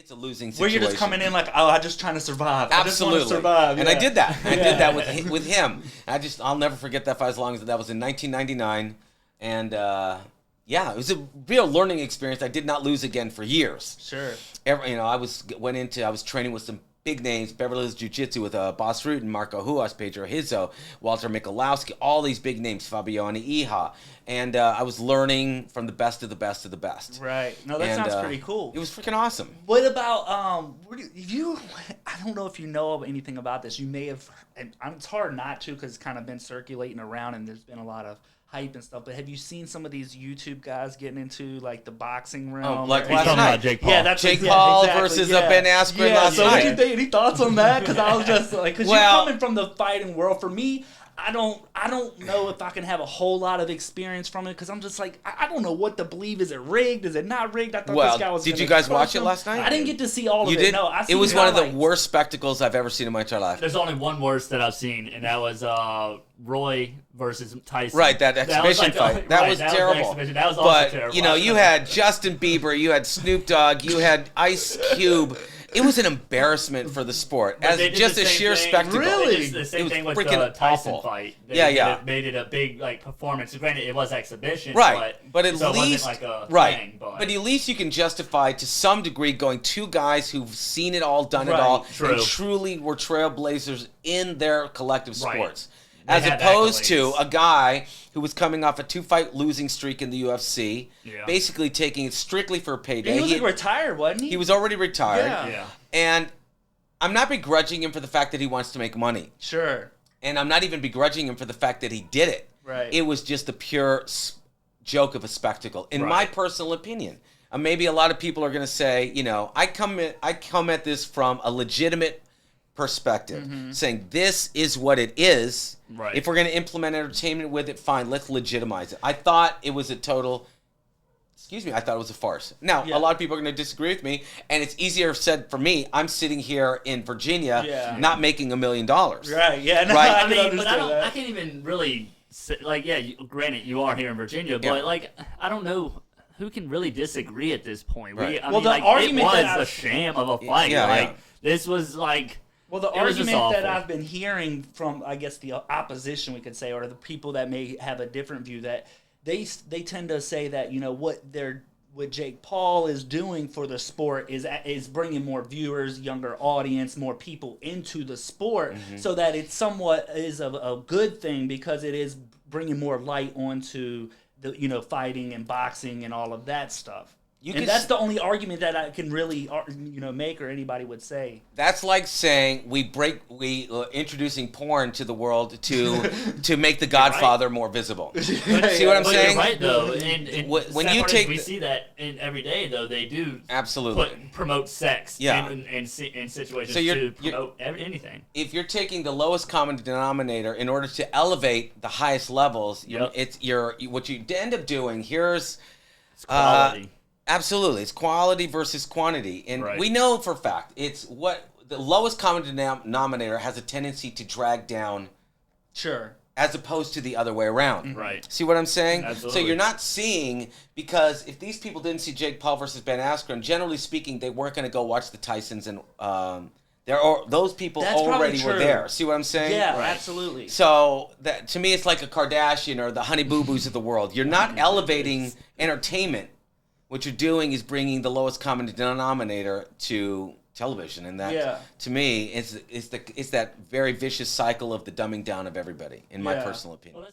it's a losing Where situation. you're just coming in like, oh, I'm just trying to survive. Absolutely. I just want to survive. And yeah. I did that. I did that with him. I'll never forget that fight as long as that was in 1999. And yeah, it was a real learning experience. I did not lose again for years. Sure. I was training with some big names, Beverly Hills Jiu-Jitsu with Boss Rutten, Marco Huas, Pedro Hizzo, Walter Michalowski, all these big names, Fabiani Iha. And I was learning from the best of the best of the best. Right. No, that sounds pretty cool. It was freaking awesome. What about, I don't know if you know of anything about this. You may have, and it's hard not to because it's kind of been circulating around and there's been a lot of hype and stuff, but have you seen some of these YouTube guys getting into like the boxing realm? Oh, like He's last talking night. about Jake Paul. Yeah, that's Jake Paul exactly, versus yeah. Ben Askren last so night. what you think? Any thoughts on that? Because I was just like, because you're coming from the fighting world. For me, I don't know if I can have a whole lot of experience from it because I'm just like I don't know what to believe. Is it rigged? Is it not rigged? I thought this guy was. Did you guys watch it last night? I didn't get to see all of You it. did? No, It was one of the worst spectacles I've ever seen in my entire life. There's only one worse that I've seen, and that was Roy versus Tyson. Right, that exhibition fight. That was terrible. That was also terrible. But, you had Justin Bieber, you had Snoop Dogg, you had Ice Cube. It was an embarrassment for the sport as just a sheer spectacle. Really? It's the same It thing was with freaking the Tyson awful. fight. Yeah. Made it a big performance. Granted, it was exhibition. Right, but at so least it wasn't like a right. thing, but at least you can justify to some degree going two guys who've seen it all, done it Right. all, True. and truly were trailblazers in their collective Right. sports. They As had opposed to accolades. a guy who was coming off a 2-fight losing streak in the UFC, Yeah. basically taking it strictly for a payday. He was retired, wasn't he? He was already retired. Yeah. And I'm not begrudging him for the fact that he wants to make money. Sure. And I'm not even begrudging him for the fact that he did it. Right. It was just a pure joke of a spectacle, in my personal opinion. Maybe a lot of people are going to say, I come at this from a legitimate perspective, saying this is what it is. Right. If we're going to implement entertainment with it, fine, let's legitimize it. I thought it was a farce. Now, a lot of people are going to disagree with me, and it's easier said for me. I'm sitting here in Virginia, not making $1 million. Right, yeah. No, Right? I mean, but understand that. I can't even really say, granted, you are here in Virginia, but I don't know who can really disagree at this point. Right. The argument it was a sham of a fight. This was Well, the it was just argument that awful. I've been hearing from, I guess, the opposition, we could say, or the people that may have a different view, that they tend to say that what Jake Paul is doing for the sport is bringing more viewers, younger audience, more people into the sport, so that it somewhat is a good thing because it is bringing more light onto the fighting and boxing and all of that stuff. That's the only argument that I can really make or anybody would say. That's like saying we introducing porn to the world to make The Godfather more visible. See what I'm saying? You're right, though. And when you take, we see that every day, though they do absolutely promote sex. In situations to promote anything. If you're taking the lowest common denominator in order to elevate the highest levels, what you end up doing here's quality. Absolutely. It's quality versus quantity. And we know for a fact, it's what the lowest common denominator has a tendency to drag down. Sure. As opposed to the other way around. Right. See what I'm saying? Absolutely. So you're not seeing, because if these people didn't see Jake Paul versus Ben Askren, generally speaking, they weren't going to go watch the Tysons and those people already were there. See what I'm saying? Yeah, absolutely. So that to me, it's like a Kardashian or the Honey Boo Boos of the world. You're not elevating entertainment. What you're doing is bringing the lowest common denominator to television, and that to me is that very vicious cycle of the dumbing down of everybody, in my personal opinion.